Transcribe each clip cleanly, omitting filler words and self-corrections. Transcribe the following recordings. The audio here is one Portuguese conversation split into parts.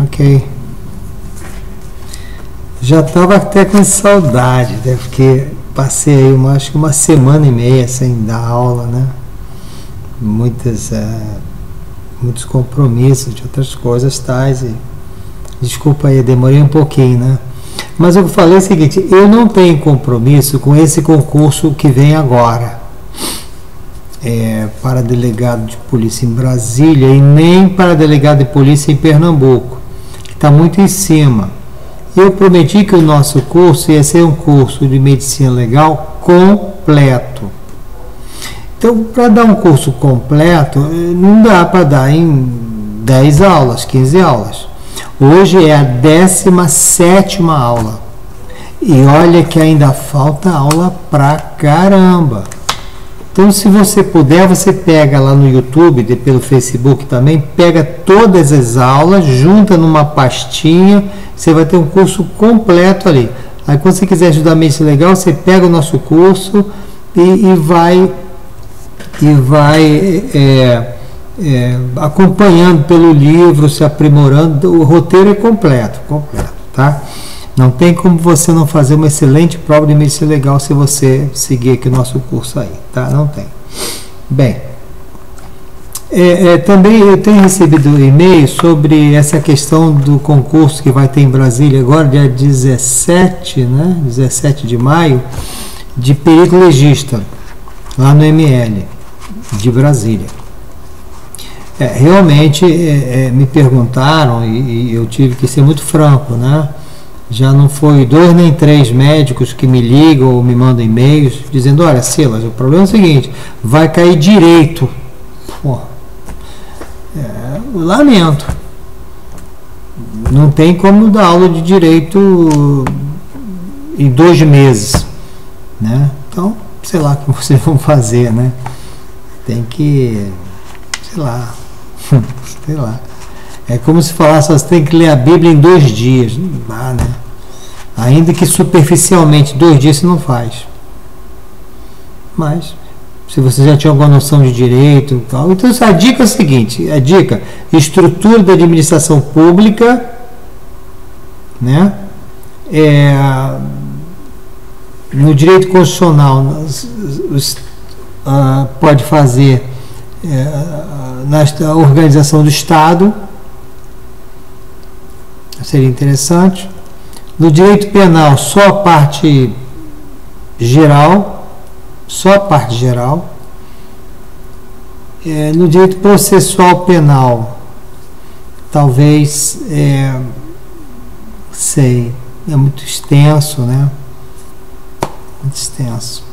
Ok. Já estava até com saudade, né? Porque passei aí acho que uma semana e meia sem dar aula, né? Muitos compromissos de outras coisas tais. E, desculpa aí, demorei um pouquinho, né? Mas eu falei o seguinte, eu não tenho compromisso com esse concurso que vem agora. Para delegado de polícia em Brasília e nem para delegado de polícia em Pernambuco, que está muito em cima. Eu prometi que o nosso curso ia ser um curso de medicina legal completo. Então, para dar um curso completo, não dá para dar em 10 aulas, 15 aulas. Hoje é a 17ª aula. E olha que ainda falta aula pra caramba. Então, se você puder, você pega lá no YouTube, pelo Facebook também, pega todas as aulas, junta numa pastinha, você vai ter um curso completo ali. Aí, quando você quiser estudar medicina legal, você pega o nosso curso e vai acompanhando pelo livro, se aprimorando. O roteiro é completo, tá? Não tem como você não fazer uma excelente prova de medicina legal se você seguir aqui o nosso curso aí, tá? Não tem. Bem, também eu tenho recebido e-mail sobre essa questão do concurso que vai ter em Brasília agora, dia 17, né? 17 de maio, de perito legista, lá no ML de Brasília. Realmente me perguntaram e eu tive que ser muito franco, né? Já não foi 2 nem 3 médicos que me ligam ou me mandam e-mails dizendo, olha, Silas, o problema é o seguinte, vai cair direito. Pô, lamento. Não tem como dar aula de direito em 2 meses, né? Então, sei lá o que vocês vão fazer, né? Tem que, sei lá. É como se falasse, você tem que ler a Bíblia em 2 dias. Não dá, né? Ainda que superficialmente, 2 dias você não faz. Mas, se você já tinha alguma noção de direito e tal. Então, a dica é a seguinte, estrutura da administração pública, né? No direito constitucional, pode fazer na organização do Estado, seria interessante. No direito penal, só a parte geral, no direito processual penal, talvez, é muito extenso, né? Muito extenso.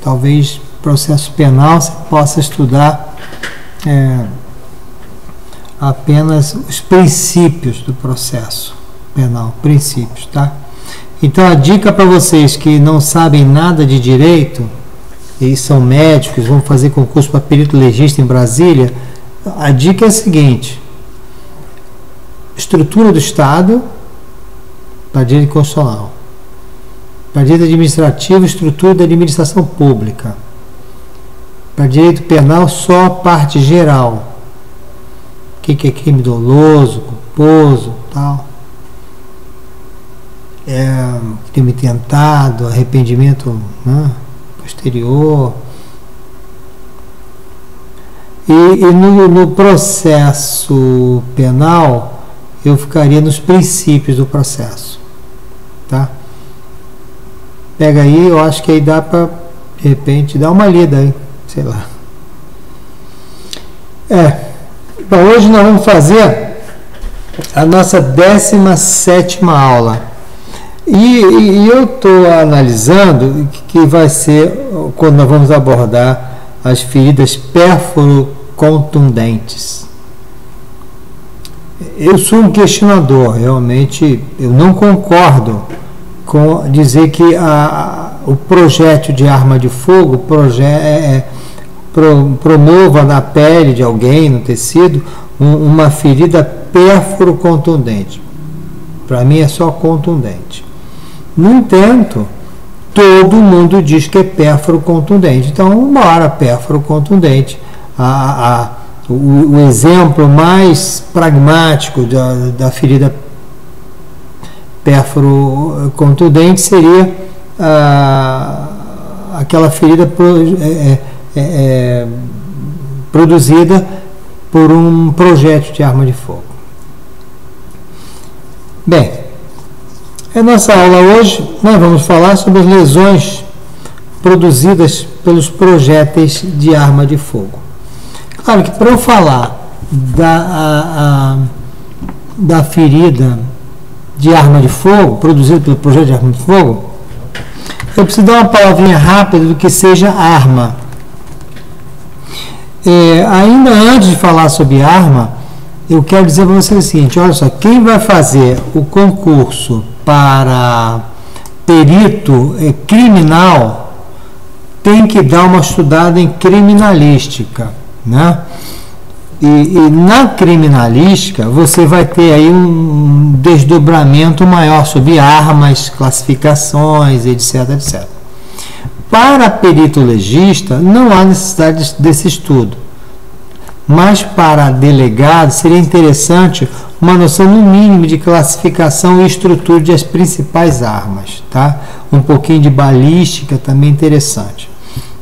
Talvez processo penal você possa estudar apenas os princípios do processo penal, princípios, tá? Então a dica para vocês que não sabem nada de direito e são médicos, vão fazer concurso para perito legista em Brasília, a dica é a seguinte: estrutura do Estado para direito constitucional, para direito administrativo, estrutura da administração pública, para direito penal, só a parte geral. O que é crime doloso, culposo, tal. Crime tentado, arrependimento, né, posterior. E no processo penal, eu ficaria nos princípios do processo. Tá? Pega aí, eu acho que aí dá para, de repente, dar uma lida aí. Sei lá. Bom, hoje nós vamos fazer a nossa 17ª aula. E eu estou analisando que vai ser quando nós vamos abordar as feridas pérfuro-contundentes. Eu sou um questionador, realmente eu não concordo com dizer que o projétil de arma de fogo promova na pele de alguém, no tecido, uma ferida pérfuro-contundente. Para mim é só contundente. No entanto, todo mundo diz que é pérfuro-contundente. Então, uma hora pérfuro-contundente, a o exemplo mais pragmático da ferida pérfuro-contundente seria aquela ferida produzida por um projétil de arma de fogo. Bem, a nossa aula hoje nós vamos falar sobre as lesões produzidas pelos projéteis de arma de fogo. Claro que para eu falar da ferida de arma de fogo, produzida pelo projétil de arma de fogo, eu preciso dar uma palavrinha rápida do que seja arma. Ainda antes de falar sobre arma, eu quero dizer para vocês o seguinte: olha só, quem vai fazer o concurso para perito criminal tem que dar uma estudada em criminalística, né? E na criminalística você vai ter aí um desdobramento maior sobre armas, classificações, etc, etc. Para perito legista não há necessidade desse estudo, mas para delegado seria interessante uma noção no mínimo de classificação e estrutura das principais armas, tá? Um pouquinho de balística também interessante.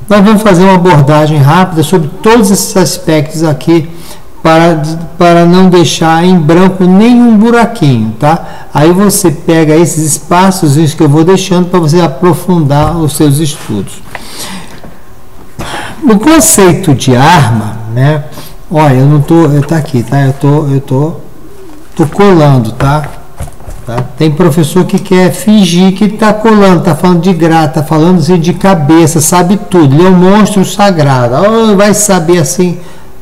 Nós vamos fazer uma abordagem rápida sobre todos esses aspectos aqui para não deixar em branco nenhum buraquinho, tá? Aí você pega esses espaços que eu vou deixando para você aprofundar os seus estudos. O conceito de arma, né? Olha, eu não tô, tá aqui, tá? Eu tô colando, tá? Tem professor que quer fingir que está colando, está falando de graça, está falando assim de cabeça, sabe tudo. Ele é um monstro sagrado. Oh, vai saber assim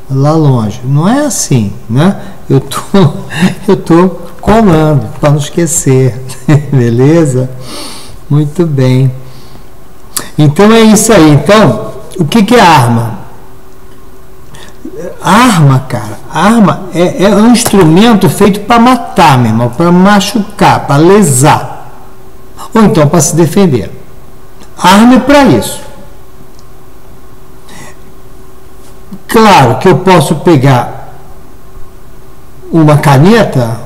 lá longe. Não é assim, né? Eu tô colando para não esquecer, beleza? Muito bem. Então é isso aí. Então, o que é arma? Arma, cara, arma é um instrumento feito para matar, meu irmão, para machucar, para lesar, ou então para se defender. Arma é para isso. Claro que eu posso pegar uma caneta,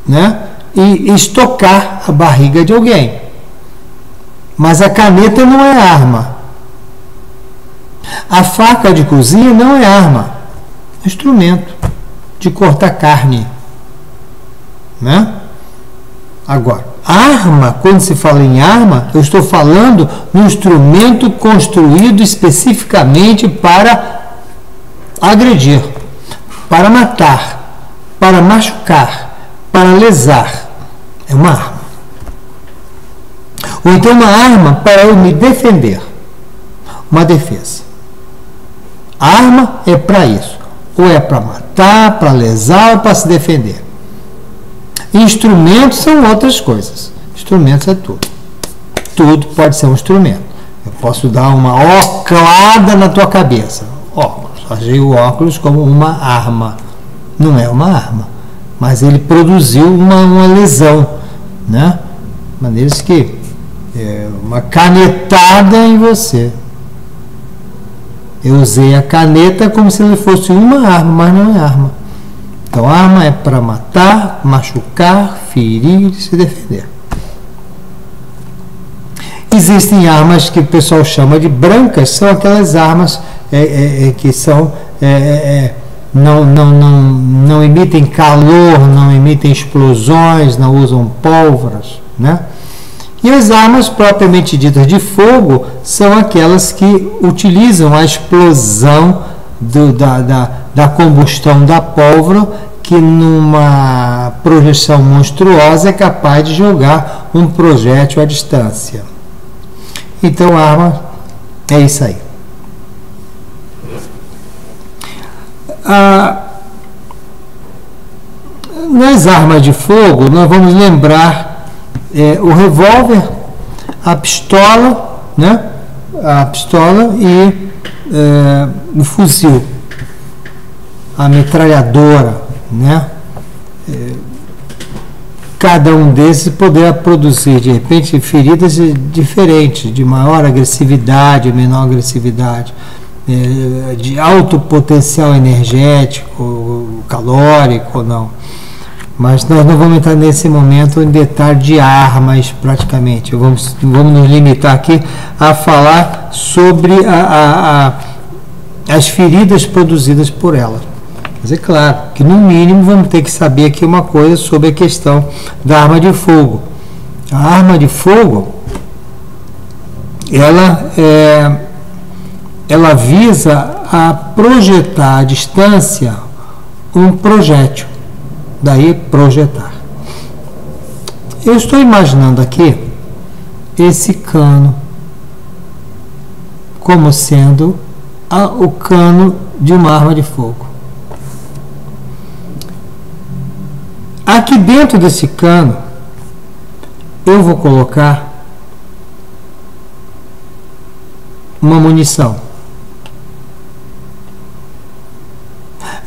né, e estocar a barriga de alguém, mas a caneta não é arma. A faca de cozinha não é arma, é instrumento de cortar carne, né? Agora, arma, quando se fala em arma, eu estou falando de um instrumento construído especificamente para agredir, para matar, para machucar, para lesar. É uma arma. Ou então uma arma para eu me defender, uma defesa. Arma é para isso, ou é para matar, para lesar ou para se defender. Instrumentos são outras coisas. Instrumentos é tudo. Tudo pode ser um instrumento. Eu posso dar uma oclada na tua cabeça. Óculos. Usei o óculos como uma arma. Não é uma arma, mas ele produziu uma lesão, né? De maneira que uma canetada em você. Eu usei a caneta como se ele fosse uma arma, mas não é arma. Então, arma é para matar, machucar, ferir e se defender. Existem armas que o pessoal chama de brancas, são aquelas armas que são, não emitem calor, não emitem explosões, não usam pólvoras, né? E as armas propriamente ditas de fogo são aquelas que utilizam a explosão da combustão da pólvora, que numa projeção monstruosa é capaz de jogar um projétil à distância. Então, a arma é isso aí. Nas armas de fogo, nós vamos lembrar o revólver, a pistola, né? A pistola e o fuzil, a metralhadora, né? Cada um desses poderá produzir, de repente, feridas diferentes, de maior agressividade, menor agressividade. de alto potencial energético, calórico ou não. Mas nós não vamos entrar nesse momento em detalhe de armas, praticamente. Vamos nos limitar aqui a falar sobre as feridas produzidas por ela. Mas é claro que, no mínimo, vamos ter que saber aqui uma coisa sobre a questão da arma de fogo. A arma de fogo, ela visa a projetar à distância um projétil. Daí projetar. Eu estou imaginando aqui esse cano como sendo o cano de uma arma de fogo. Aqui dentro desse cano eu vou colocar uma munição.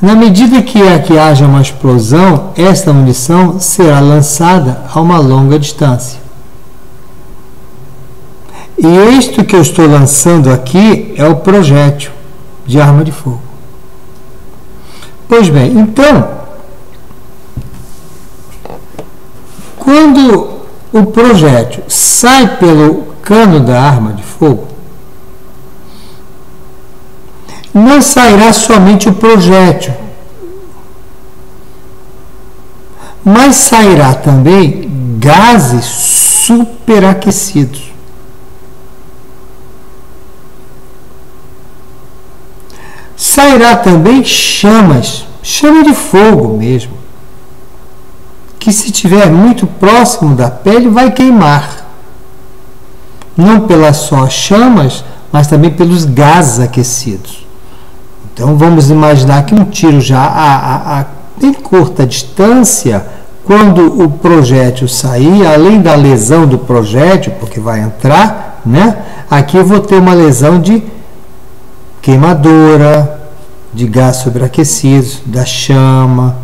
Na medida que haja uma explosão, esta munição será lançada a uma longa distância. E isto que eu estou lançando aqui é o projétil de arma de fogo. Pois bem, então, quando o projétil sai pelo cano da arma de fogo, não sairá somente o projétil, mas sairá também gases superaquecidos. Sairá também chamas, chama de fogo mesmo, que se estiver muito próximo da pele vai queimar. Não pelas só chamas, mas também pelos gases aquecidos. Então vamos imaginar que um tiro já em curta distância, quando o projétil sair, além da lesão do projétil, porque vai entrar, né? Aqui eu vou ter uma lesão de queimadora, de gás sobreaquecido, da chama.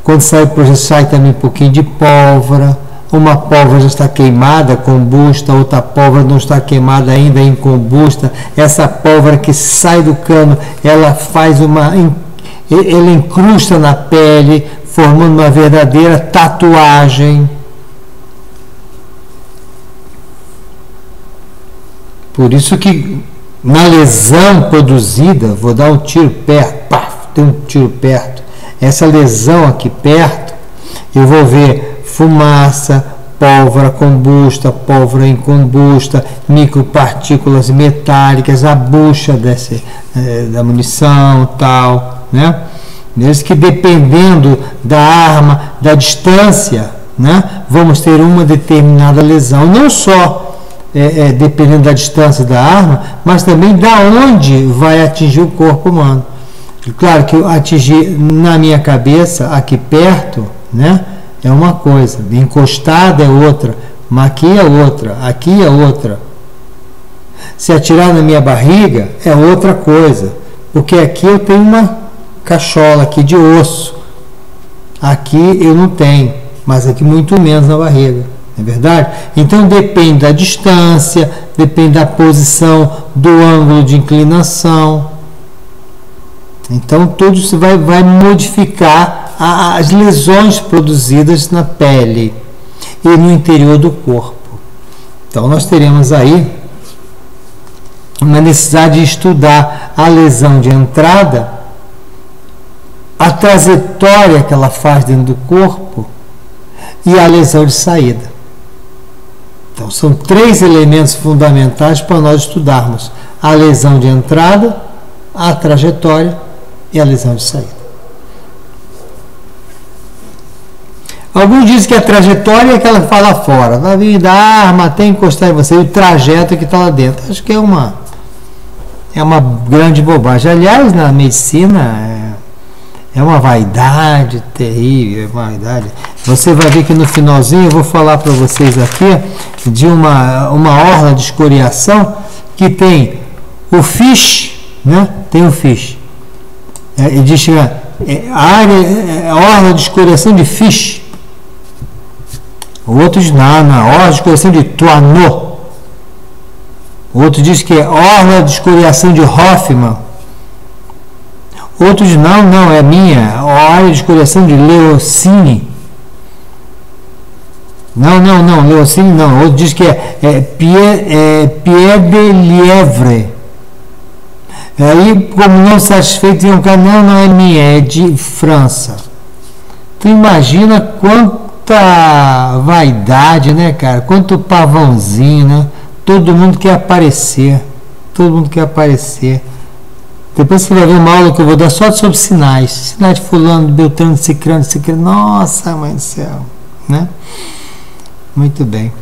Quando sai o projétil, sai também um pouquinho de pólvora. Uma pólvora já está queimada, combusta, outra pólvora não está queimada ainda, é incombusta. Essa pólvora que sai do cano, ela incrusta na pele, formando uma verdadeira tatuagem. Por isso que na lesão produzida, vou dar um tiro perto, paf, tem um tiro perto. Essa lesão aqui perto, eu vou ver fumaça, pólvora combusta, pólvora incombusta, micropartículas metálicas, a bucha da munição, tal, né? Mesmo que dependendo da arma, da distância, né, vamos ter uma determinada lesão, não só dependendo da distância da arma, mas também da onde vai atingir o corpo humano. Claro que atingir na minha cabeça, aqui perto, né, é uma coisa, encostada é outra, mas aqui é outra, aqui é outra. Se atirar na minha barriga é outra coisa, porque aqui eu tenho uma cachola aqui de osso, aqui eu não tenho, mas aqui muito menos na barriga, não é verdade? Então depende da distância, depende da posição, do ângulo de inclinação. Então tudo isso vai modificar as lesões produzidas na pele e no interior do corpo. Então nós teremos aí uma necessidade de estudar a lesão de entrada, a trajetória que ela faz dentro do corpo e a lesão de saída. Então são 3 elementos fundamentais para nós estudarmos: a lesão de entrada, a trajetória e a lesão de saída. Alguns dizem que a trajetória é que ela fala fora, vai vir da arma até encostar em você, e o trajeto que está lá dentro. Acho que é uma grande bobagem. Aliás, na medicina é uma vaidade terrível, vaidade. Você vai ver que no finalzinho eu vou falar para vocês aqui de uma orla de escoriação que tem o FISH, né? Tem o FISH. Ele diz que a orla de escoriação de FISH. O outro diz na orla de escoriação de Toanot. Outro diz que é orla de escoriação de Hoffmann. Outro diz, não, é minha, área de escoriação de Leocini. Não, Leocini não. Outro diz que é Pied de Lièvre. Aí, como não satisfeito, tem um cara, não é minha, é de França. Tu imagina quanta vaidade, né, cara? Quanto pavãozinho, né? Todo mundo quer aparecer. Depois você vai ver uma aula que eu vou dar só sobre sinais. Sinais de fulano, de beltrano, de cicrano, Nossa, mãe do céu. Né? Muito bem.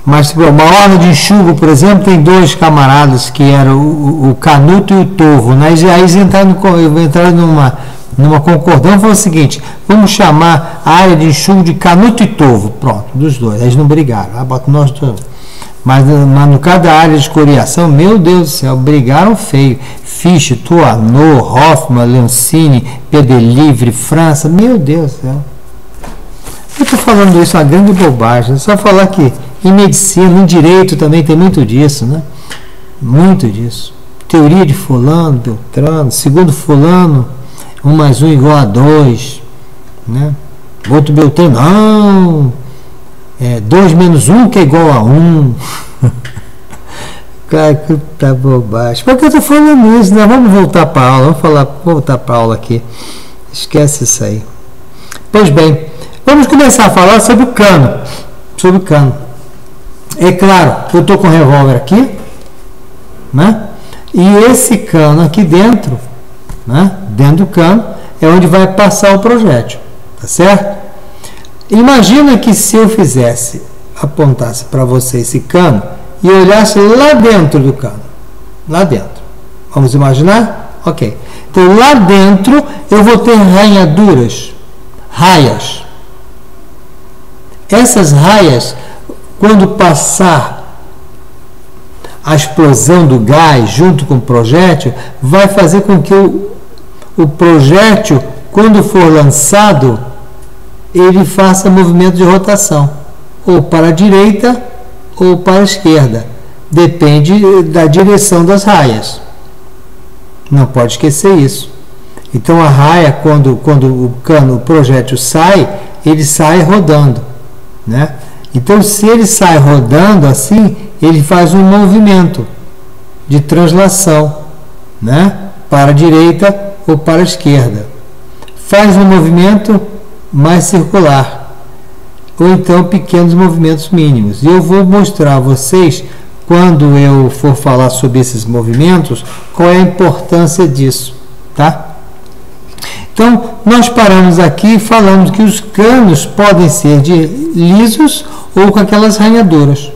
Mas uma ordem de enxugo, por exemplo, tem dois camaradas que eram o Canuto e o Torvo. Né? Aí eles entraram numa concordância e falaram o seguinte: vamos chamar a área de enxugo de Canuto e Torvo. Pronto, dos dois. Aí eles não brigaram. Bota nós dois. Mas no caso da área de escoriação, meu Deus do céu, brigaram feio. Fichte, Tourneau, Hoffmann, Leoncini, Pedelive, França, meu Deus do céu. Eu estou falando isso, uma grande bobagem. Só falar que em medicina, em direito também tem muito disso, né? Muito disso. Teoria de fulano, Beltrano, segundo fulano, 1 mais 1 igual a 2, né? Outro Beltrano, não, 2 menos 1 que é igual a 1. Cara, que tá bobagem. Por que eu estou falando isso, né? Vamos voltar para a aula, voltar para a aula aqui. Esquece isso aí. Pois bem, vamos começar a falar sobre o cano. É claro, eu estou com o revólver aqui, né? E esse cano aqui dentro, né? Dentro do cano, é onde vai passar o projétil, tá certo? Imagina que se eu apontasse para você esse cano e olhasse lá dentro do cano, lá dentro. Vamos imaginar? Ok. Então lá dentro eu vou ter raias. Essas raias, quando passar a explosão do gás junto com o projétil, vai fazer com que o projétil, quando for lançado, ele faça movimento de rotação, ou para a direita ou para a esquerda. Depende da direção das raias. Não pode esquecer isso. Então a raia, quando o projétil sai, ele sai rodando, né? Então, se ele sai rodando assim, ele faz um movimento de translação, né? Para a direita ou para a esquerda. Faz um movimento mais circular, ou então pequenos movimentos mínimos. E eu vou mostrar a vocês, quando eu for falar sobre esses movimentos, qual é a importância disso, tá? Então, nós paramos aqui e falamos que os canos podem ser lisos ou com aquelas ranhaduras.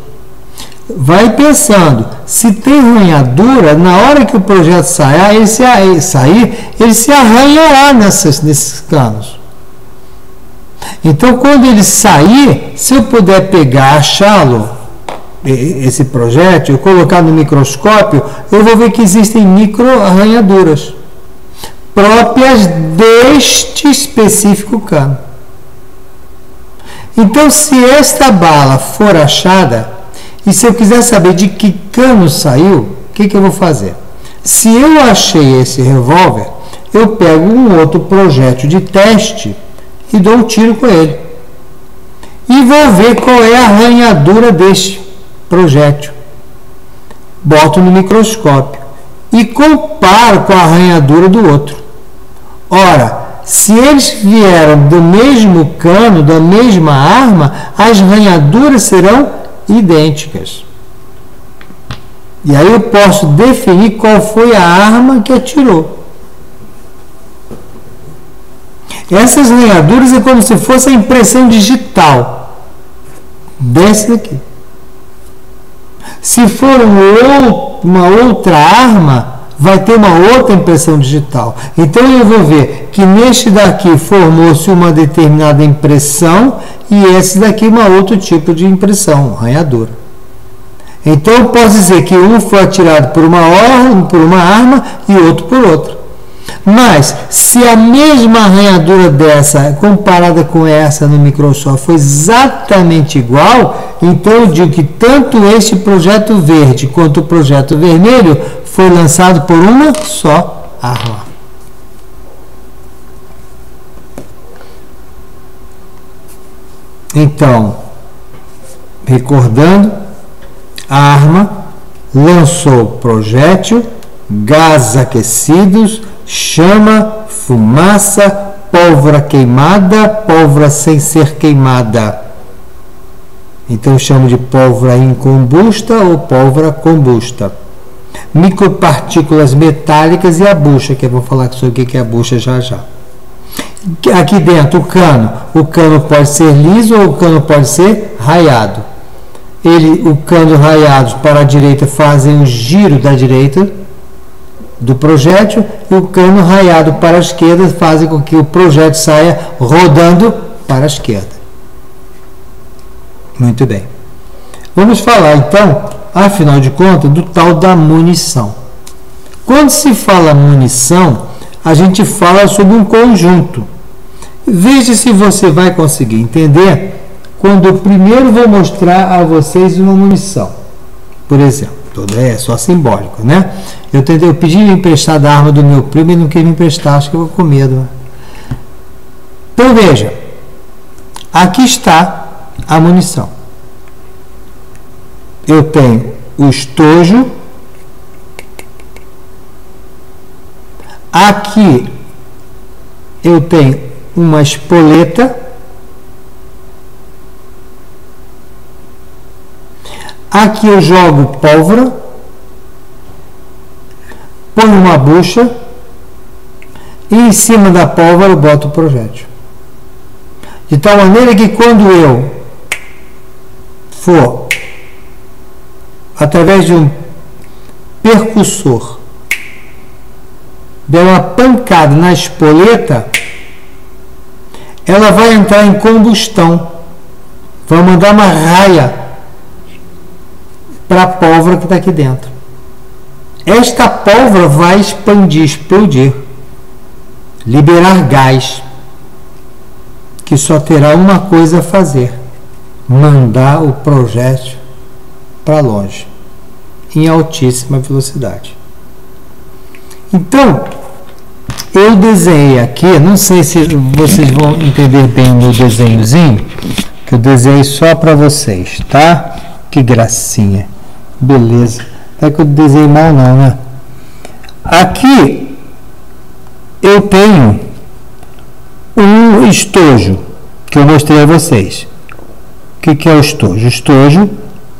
Vai pensando, se tem ranhadura, na hora que o projeto sair, ele se arranhará nesses canos. Então, quando ele sair, se eu puder achá-lo, esse projétil, colocar no microscópio, eu vou ver que existem micro arranhaduras próprias deste específico cano. Então, se esta bala for achada, e se eu quiser saber de que cano saiu, o que eu vou fazer? Se eu achei esse revólver, eu pego um outro projétil de teste e dou um tiro com ele. E vou ver qual é a arranhadura deste projétil. Boto no microscópio e comparo com a arranhadura do outro. Ora, se eles vieram do mesmo cano, da mesma arma, as ranhaduras serão idênticas. E aí eu posso definir qual foi a arma que atirou. Essas ranhaduras é como se fosse a impressão digital desse daqui. Se for uma outra arma, vai ter uma outra impressão digital. Então eu vou ver que neste daqui formou-se uma determinada impressão e esse daqui um outro tipo de impressão, ranhadura. Então eu posso dizer que um foi atirado por uma arma e outro por outra. Mas, se a mesma arranhadura dessa, comparada com essa no Microsoft, foi exatamente igual, então eu digo que tanto este projeto verde quanto o projeto vermelho foi lançado por uma só arma. Então, recordando, a arma lançou projétil, gases aquecidos, chama, fumaça, pólvora queimada, pólvora sem ser queimada. Então eu chamo de pólvora incombusta ou pólvora combusta. Micropartículas metálicas e a bucha, que eu vou falar sobre o que é a bucha já já. Aqui dentro o cano pode ser liso ou o cano pode ser raiado. O cano raiado para a direita fazem um giro da direita do projétil e o cano raiado para a esquerda fazem com que o projétil saia rodando para a esquerda. Muito bem. Vamos falar então, afinal de contas, do tal da munição. Quando se fala munição, a gente fala sobre um conjunto. Veja se você vai conseguir entender quando eu primeiro vou mostrar a vocês uma munição. Por exemplo, é só simbólico, né? Eu pedi emprestar a arma do meu primo e não quis me emprestar, acho que eu vou com medo. Então veja, aqui está a munição. Eu tenho o estojo. Aqui eu tenho uma espoleta. Aqui eu jogo pólvora, ponho uma bucha e em cima da pólvora eu boto o projétil. De tal maneira que quando eu for através de um percussor der uma pancada na espoleta, ela vai entrar em combustão, vai mandar uma raia para a pólvora que está aqui dentro. Esta pólvora vai expandir, explodir, liberar gás, que só terá uma coisa a fazer: mandar o projétil para longe, em altíssima velocidade. Então, eu desenhei aqui, não sei se vocês vão entender bem o meu desenhozinho, que eu desenhei só para vocês, tá? Que gracinha. Beleza. Não é que eu desenhei mal não, né? Aqui eu tenho um estojo que eu mostrei a vocês. O que é o estojo? O estojo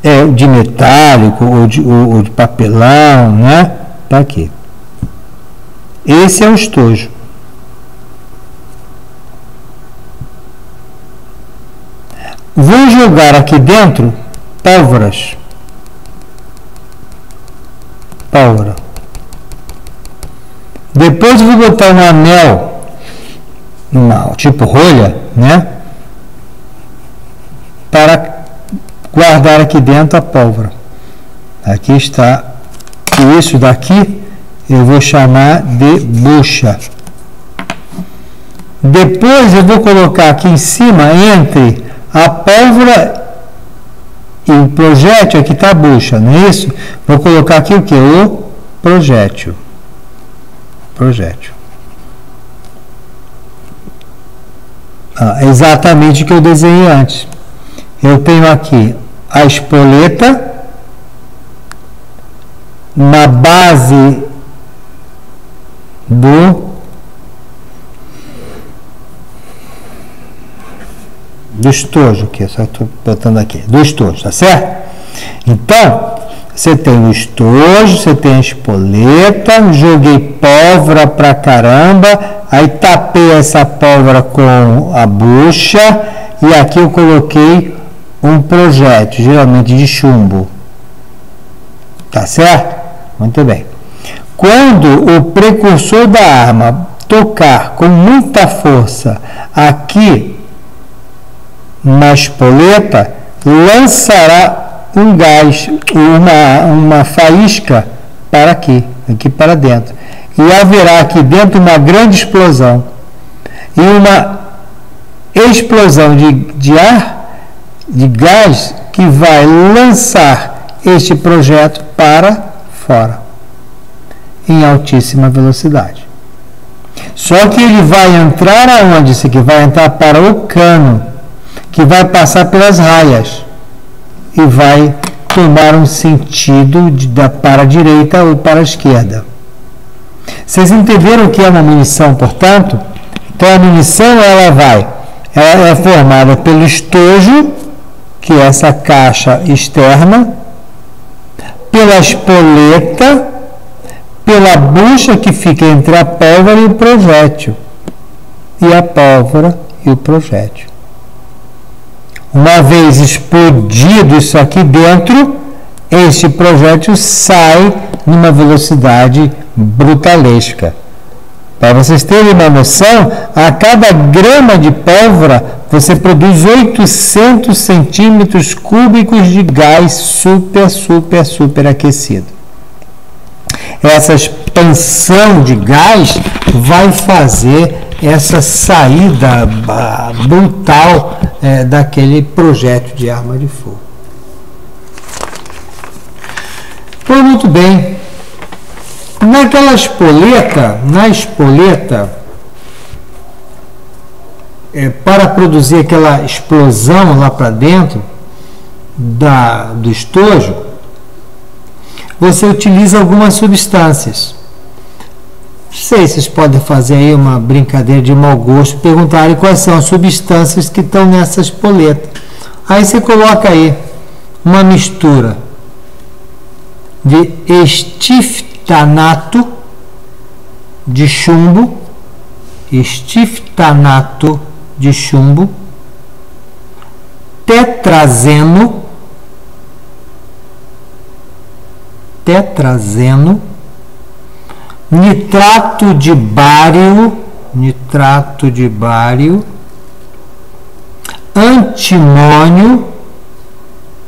é de metálico ou de papelão, né? Tá aqui. Esse é o estojo. Vou jogar aqui dentro pólvoras. Pólvora. Depois vou botar um anel, tipo rolha, né? Para guardar aqui dentro a pólvora. Aqui está. E isso daqui eu vou chamar de bucha. Depois eu vou colocar aqui em cima, entre a pólvora e o projétil, aqui está a bucha, não é isso? Vou colocar aqui o que? O projétil. Projétil. Exatamente o que eu desenhei antes. Eu tenho aqui a espoleta, na base do estojo, que só estou botando aqui, do estojo, tá certo? Então, você tem o estojo, você tem a espoleta, joguei pólvora pra caramba, aí tapei essa pólvora com a bucha e aqui eu coloquei um projétil, geralmente de chumbo, tá certo? Muito bem. Quando o precursor da arma tocar com muita força aqui na espoleta, lançará um gás, uma faísca para aqui para dentro. e haverá aqui dentro uma grande explosão e uma explosão de ar, de gás, que vai lançar este projeto para fora em altíssima velocidade. Só que ele vai entrar aonde? Isso aqui vai entrar para o cano, que vai passar pelas raias e vai tomar um sentido para a direita ou para a esquerda. Vocês entenderam o que é uma munição, portanto? Então a munição ela é formada pelo estojo, que é essa caixa externa, pela espoleta, pela bucha que fica entre a pólvora e o projétil, e a pólvora e o projétil. Uma vez explodido isso aqui dentro, este projétil sai numa velocidade brutalesca. Para vocês terem uma noção, a cada grama de pólvora você produz 800 centímetros cúbicos de gás super aquecido. Essa expansão de gás vai fazer essa saída brutal daquele projétil de arma de fogo. Pois muito bem. Na espoleta, para produzir aquela explosão lá para dentro do estojo, você utiliza algumas substâncias. Não sei se vocês podem fazer aí uma brincadeira de mau gosto, perguntarem quais são as substâncias que estão nessa espoleta. Aí você coloca aí uma mistura de estiftanato de chumbo, tetrazeno, nitrato de bário,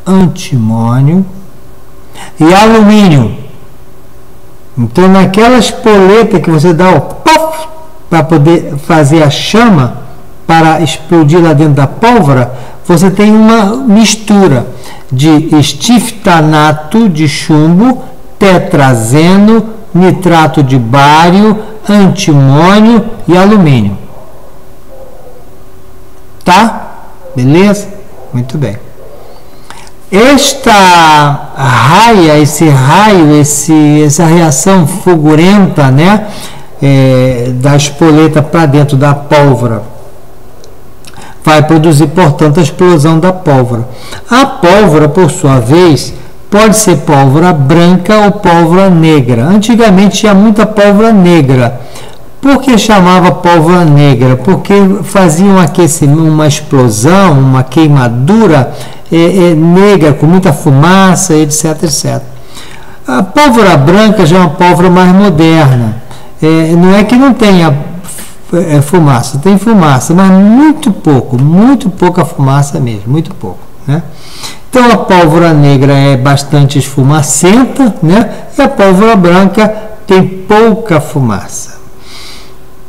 antimônio e alumínio. Então, naquela espoleta que você dá o puff para poder fazer a chama para explodir lá dentro da pólvora, você tem uma mistura de estiftanato de chumbo, tetrazeno, nitrato de bário, antimônio e alumínio. Tá? Beleza? Muito bem. Esta raia, essa reação fulgurenta, né, da espoleta para dentro da pólvora, vai produzir, portanto, a explosão da pólvora. A pólvora, por sua vez, pode ser pólvora branca ou pólvora negra. Antigamente tinha muita pólvora negra. Por que chamava pólvora negra? Porque fazia um aquecimento, uma explosão, uma queimadura negra, com muita fumaça, etc, etc. A pólvora branca já é uma pólvora mais moderna. Não é que não tenha fumaça, tem fumaça, mas muito pouca fumaça mesmo, muito pouco, né? Então a pólvora negra é bastante esfumacenta, né? E a pólvora branca tem pouca fumaça.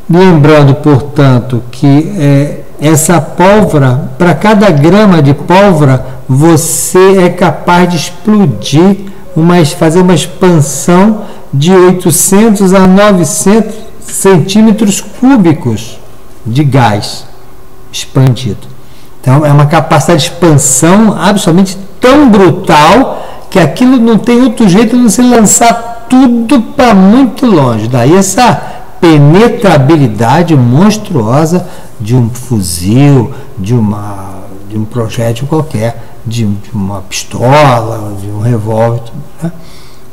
Lembrando, portanto, que essa pólvora, para cada grama de pólvora, você é capaz de explodir, fazer uma expansão de 800 a 900 centímetros cúbicos de gás expandido. Então, é uma capacidade de expansão absolutamente tão brutal que aquilo não tem outro jeito de você lançar tudo para muito longe. Daí essa penetrabilidade monstruosa de um fuzil, de um projétil qualquer, de uma pistola, de um revólver, né?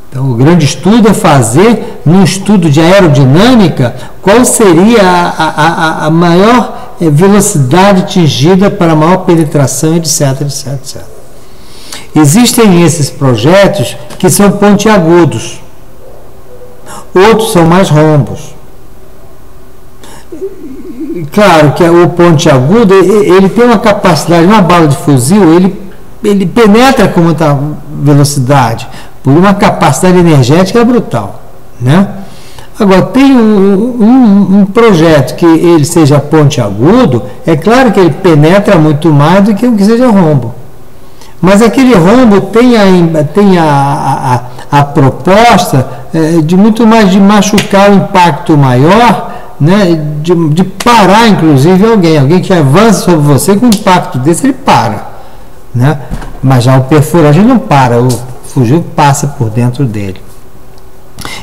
Então, o grande estudo é fazer, num estudo de aerodinâmica, qual seria a maior velocidade atingida para a maior penetração, etc, etc, etc. Existem esses projéteis que são pontiagudos, outros são mais rombos. Claro que o pontiagudo, ele tem uma capacidade, uma bala de fuzil, ele penetra com muita velocidade, por uma capacidade energética brutal, né? Agora, tem um projeto que ele seja pontiagudo, é claro que ele penetra muito mais do que o que seja rombo. Mas aquele rombo tem a proposta de muito mais de machucar o impacto maior, né, de parar, inclusive, alguém que avança sobre você com um impacto desse, ele para. Né? Mas já o perfurante não para, o fuzil passa por dentro dele.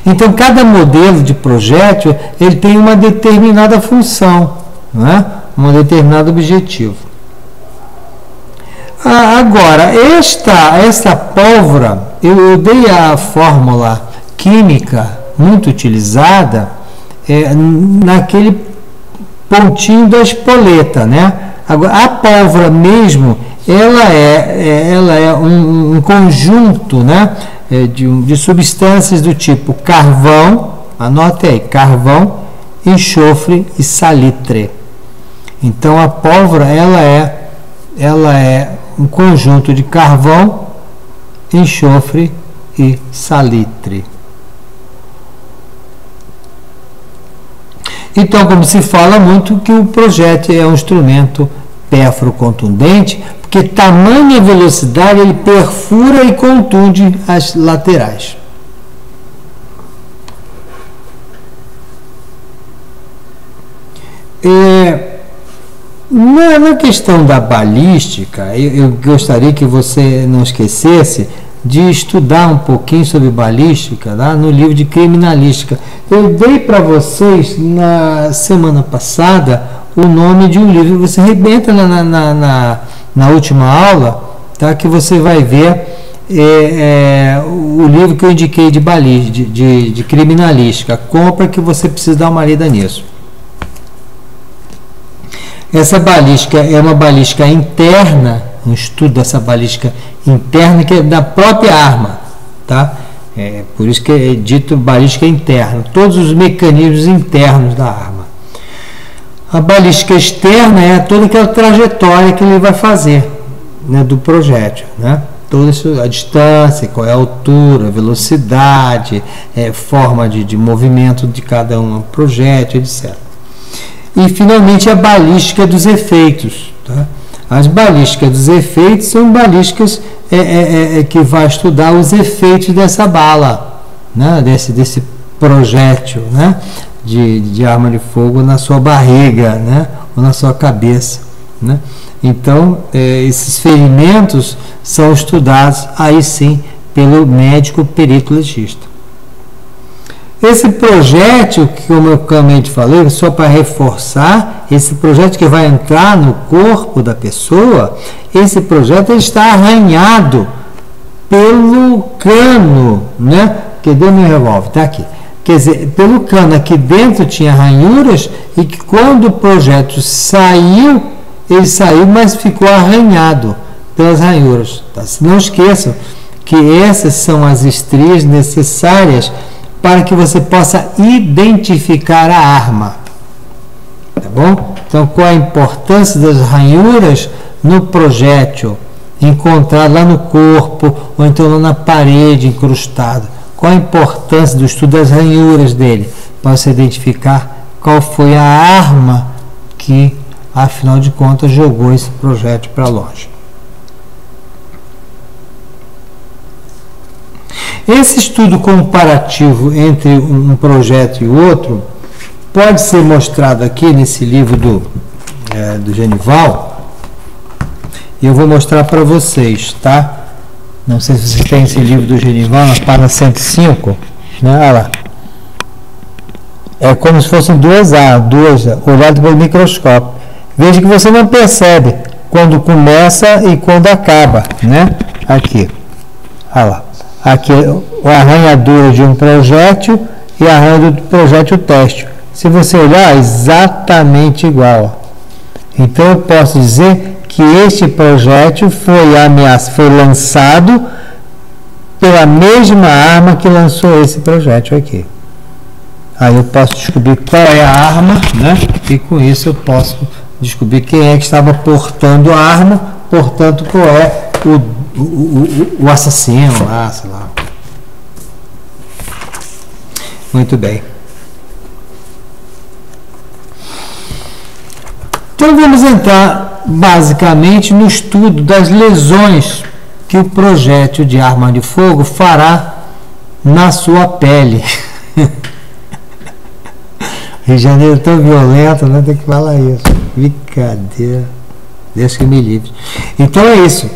Então, cada modelo de projétil ele tem uma determinada função, né? Um determinado objetivo. Agora, esta pólvora, eu dei a fórmula química muito utilizada naquele pontinho da espoleta, né? Agora, a pólvora mesmo, ela é um conjunto, né, de substâncias do tipo carvão, anote aí, carvão, enxofre e salitre. Então, a pólvora, ela é um conjunto de carvão, enxofre e salitre. Então, como se fala muito que o projétil é um instrumento pérfuro contundente, porque tamanha velocidade ele perfura e contunde as laterais. Na questão da balística, eu gostaria que você não esquecesse de estudar um pouquinho sobre balística lá no livro de criminalística. Eu dei para vocês na semana passada o nome de um livro. Você arrebenta na última aula, tá, que você vai ver o livro que eu indiquei de criminalística. Compra, que você precisa dar uma lida nisso. Essa balística é uma balística interna, um estudo dessa balística interna, que é da própria arma, tá? Por isso que é dito balística interna, todos os mecanismos internos da arma. A balística externa é toda aquela trajetória que ele vai fazer, né, do projétil, né? Toda a distância, qual é a altura, a velocidade, forma de movimento de cada um projétil, etc. E, finalmente, a balística dos efeitos. Tá? As balísticas dos efeitos são balísticas que vai estudar os efeitos dessa bala, né? desse projétil, né? de arma de fogo na sua barriga, né? Ou na sua cabeça. Né? Então, esses ferimentos são estudados, aí sim, pelo médico perito legista. Esse projétil, como eu realmente falei, só para reforçar, esse projétil que vai entrar no corpo da pessoa, esse projétil está arranhado pelo cano, né? Que deu no revólver, está aqui. Quer dizer, pelo cano aqui dentro tinha ranhuras, e que quando o projétil saiu, ele saiu, mas ficou arranhado pelas ranhuras. Tá? Não esqueçam que essas são as estrias necessárias para que você possa identificar a arma. Tá bom? Então, qual a importância das ranhuras no projétil encontrado lá no corpo, ou então lá na parede incrustado? Qual a importância do estudo das ranhuras dele, para você identificar qual foi a arma que, afinal de contas, jogou esse projétil para longe? Esse estudo comparativo entre um projétil e outro pode ser mostrado aqui nesse livro do Genival, e eu vou mostrar para vocês, tá? Não sei se vocês têm esse livro do Genival, na página 105, né? Olha lá. É como se fossem duas olhadas pelo microscópio. Veja que você não percebe quando começa e quando acaba, né? Aqui, olha lá. Aqui a arranhadura de um projétil e a arranhadura do projétil têxtil. Se você olhar, é exatamente igual. Então eu posso dizer que este projétil foi lançado pela mesma arma que lançou esse projétil aqui. Aí eu posso descobrir qual é a arma, né? E com isso eu posso descobrir quem é que estava portando a arma, portanto qual é o assassino lá, sei lá. Muito bem. Então vamos entrar basicamente no estudo das lesões que o projétil de arma de fogo fará na sua pele. Rio de Janeiro é tão violento, né? Tem que falar isso. Brincadeira. Deus que me livre. Então é isso.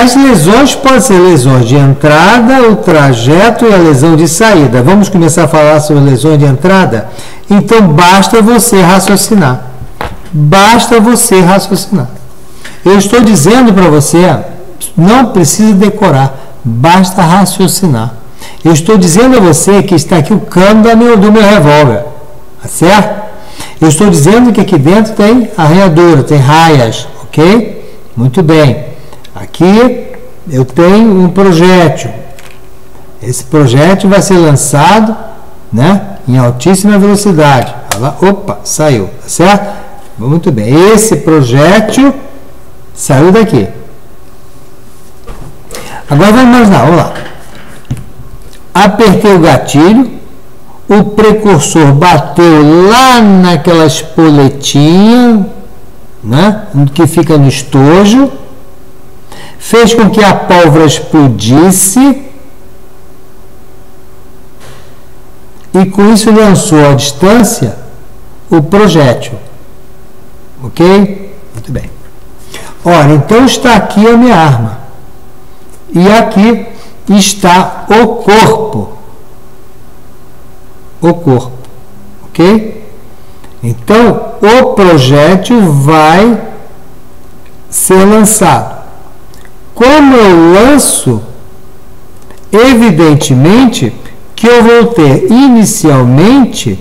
As lesões podem ser lesões de entrada, o trajeto e a lesão de saída. Vamos começar a falar sobre lesões de entrada? Então basta você raciocinar. Basta você raciocinar. Eu estou dizendo para você, não precisa decorar, basta raciocinar. Eu estou dizendo a você que está aqui o cano do meu revólver, tá certo? Eu estou dizendo que aqui dentro tem arranhadura, tem raias, ok? Muito bem. Aqui eu tenho um projétil. Esse projétil vai ser lançado, né, em altíssima velocidade. Opa, saiu, tá certo? Muito bem. Esse projétil saiu daqui. Agora vamos imaginar, vamos lá. Apertei o gatilho, o precursor bateu lá naquela espoletinha, né, que fica no estojo, fez com que a pólvora explodisse e com isso lançou à distância o projétil. Ok? Muito bem. Ora, então está aqui a minha arma. E aqui está o corpo. O corpo. Ok? Então, o projétil vai ser lançado. Como eu lanço, evidentemente que eu vou ter inicialmente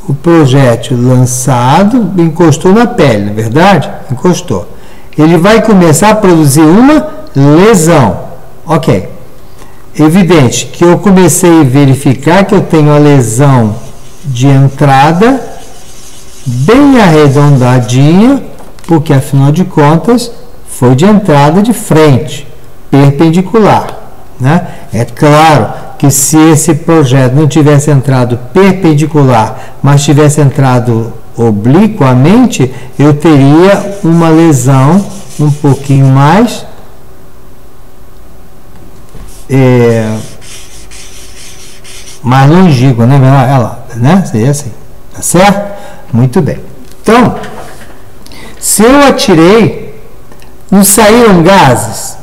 o projétil lançado, encostou na pele, não é verdade? Encostou. Ele vai começar a produzir uma lesão. Ok. Evidente que eu comecei a verificar que eu tenho a lesão de entrada bem arredondadinha, porque afinal de contas foi de entrada de frente, perpendicular, né? É claro que se esse projeto não tivesse entrado perpendicular, mas tivesse entrado obliquamente, eu teria uma lesão um pouquinho mais mais longínqua, né? Ela, né? Seria assim, tá certo? Muito bem. Então, se eu atirei, não saíram gases.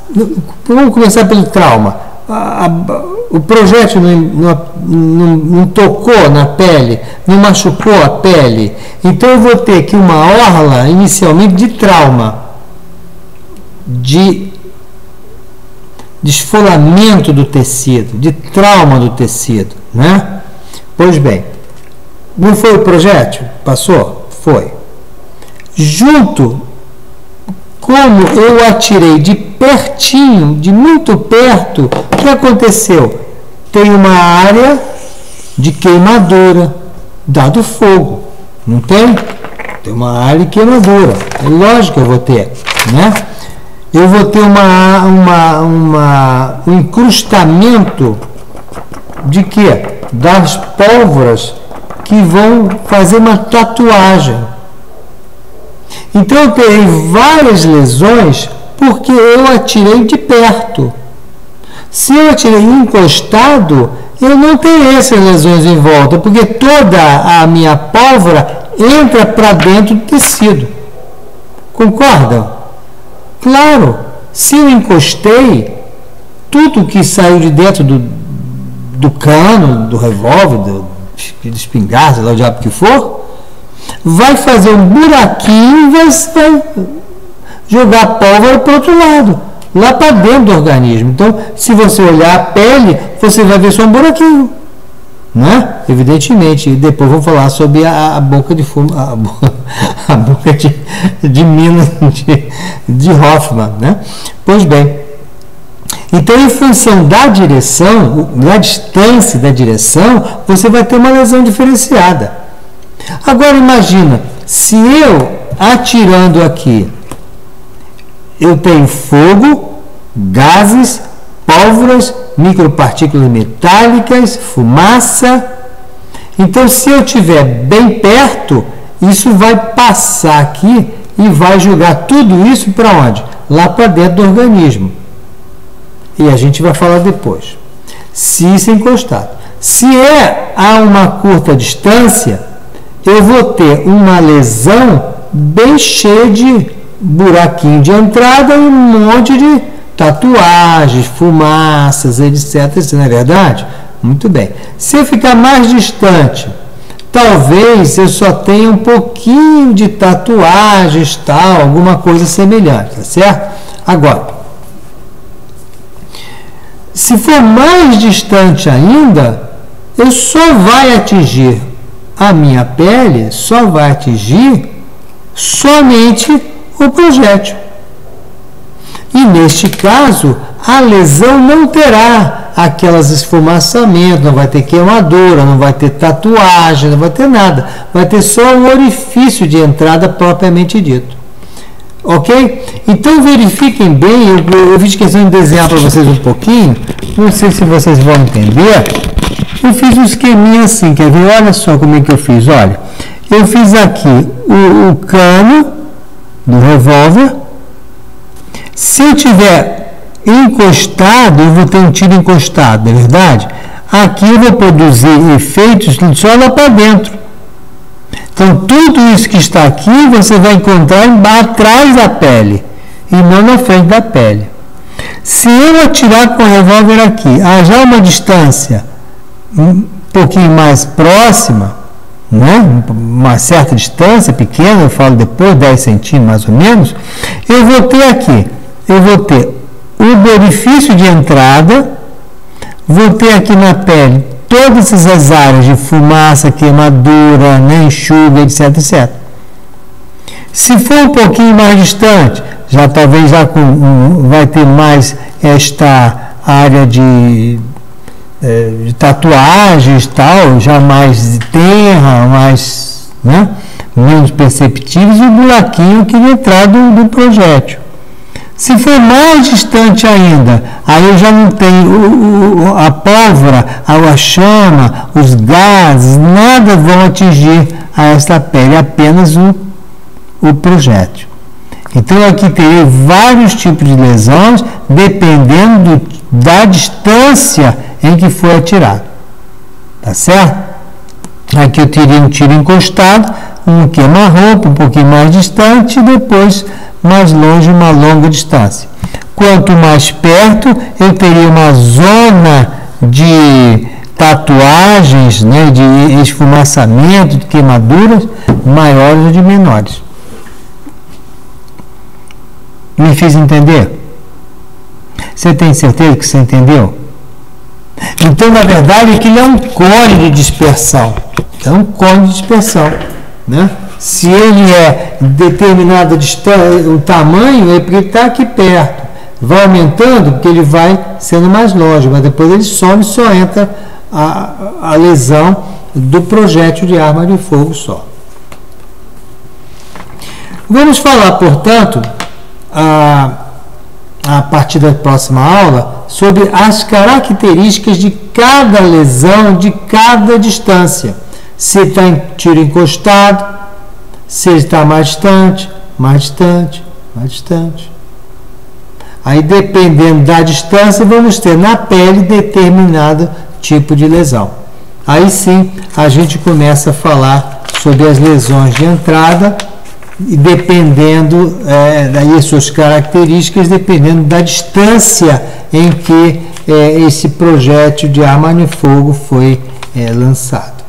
Vamos começar pelo trauma. O projétil não tocou na pele, não machucou a pele. Então eu vou ter aqui uma orla inicialmente de trauma, de desfolamento do tecido, de trauma do tecido, né? Pois bem, não foi o projétil? Passou? Foi. Junto, como eu atirei de pertinho, de muito perto, o que aconteceu? Tem uma área de queimadura, dado fogo, não tem? Tem uma área de queimadura, é lógico que eu vou ter, né? Eu vou ter um incrustamento de quê? Das pólvoras que vão fazer uma tatuagem. Então eu terei várias lesões porque eu atirei de perto. Se eu atirei encostado, eu não terei essas lesões em volta, porque toda a minha pólvora entra para dentro do tecido. Concordam? Claro, se eu encostei, tudo que saiu de dentro do cano, do revólver, do espingarda, lá o diabo que for, vai fazer um buraquinho e vai jogar a pólvora para o outro lado, lá para dentro do organismo. Então, se você olhar a pele, você vai ver só um buraquinho, né? Evidentemente. E depois vou falar sobre a boca de fumo, a boca de mina de Hoffman, né? Pois bem, então em função da direção, da distância da direção, você vai ter uma lesão diferenciada. Agora imagina, se eu atirando aqui, eu tenho fogo, gases, pólvoras, micropartículas metálicas, fumaça. Então, se eu estiver bem perto, isso vai passar aqui e vai jogar tudo isso para onde? Lá para dentro do organismo. E a gente vai falar depois. Se isso é encostado. Se é a uma curta distância, eu vou ter uma lesão bem cheia de buraquinho de entrada e um monte de tatuagens, fumaças, etc. Isso não é verdade? Muito bem. Se eu ficar mais distante, talvez eu só tenha um pouquinho de tatuagens, tal, alguma coisa semelhante, tá certo? Agora, se for mais distante ainda, eu só vai atingir a minha pele, só vai atingir somente o projétil. E neste caso, a lesão não terá aquelas esfumaçamentos, não vai ter queimadura, não vai ter tatuagem, não vai ter nada. Vai ter só um orifício de entrada propriamente dito. Ok? Então verifiquem bem, eu fiz questão de desenhar para vocês um pouquinho, não sei se vocês vão entender. Eu fiz um esqueminha assim, quer ver? Olha só como é que eu fiz, olha. Eu fiz aqui o cano do revólver. Se eu tiver encostado, eu vou ter um tiro encostado, não é verdade? Aqui eu vou produzir efeitos só lá para dentro. Então, tudo isso que está aqui, você vai encontrar atrás da pele, e não na frente da pele. Se eu atirar com o revólver aqui, já uma distância um pouquinho mais próxima, né? Uma certa distância pequena, eu falo depois, 10 centímetros mais ou menos, eu vou ter aqui, o orifício de entrada, vou ter aqui na pele todas essas áreas de fumaça, queimadura, né, enxuga, etc, etc. Se for um pouquinho mais distante, já talvez vai ter mais esta área de tatuagens, tal, já mais terra, mais, né, menos perceptíveis, e o buraquinho que vai entrar do projétil. Se for mais distante ainda, aí eu já não tenho a pólvora, a chama, os gases, nada vão atingir a esta pele, apenas o projétil. Então aqui terei vários tipos de lesões, dependendo da distância em que foi atirado. Tá certo? Aqui eu teria um tiro encostado, um queima-roupa, um pouquinho mais distante, e depois mais longe, uma longa distância. Quanto mais perto, eu teria uma zona de tatuagens, né, de esfumaçamento, de queimaduras, maiores ou de menores. Me fiz entender? Você tem certeza que você entendeu? Então, na verdade, aquilo é um cone de dispersão. É um cone de dispersão, né? Se ele é determinado o tamanho, é porque ele está aqui perto. Vai aumentando, porque ele vai sendo mais longe, mas depois ele some e só entra a lesão do projétil de arma de fogo só. Vamos falar, portanto, a partir da próxima aula, sobre as características de cada lesão, de cada distância. Se está em tiro encostado, se ele está mais distante, mais distante, mais distante. Aí, dependendo da distância, vamos ter na pele determinado tipo de lesão. Aí sim, a gente começa a falar sobre as lesões de entrada, e dependendo daí suas características, dependendo da distância em que esse projétil de arma de fogo foi lançado.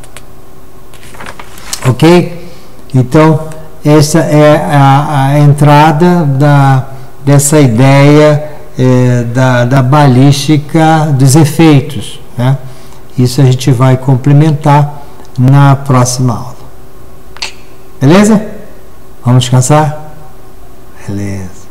Ok? Então, essa é a entrada dessa ideia da balística dos efeitos, né? Isso a gente vai complementar na próxima aula. Beleza? Vamos descansar? Beleza.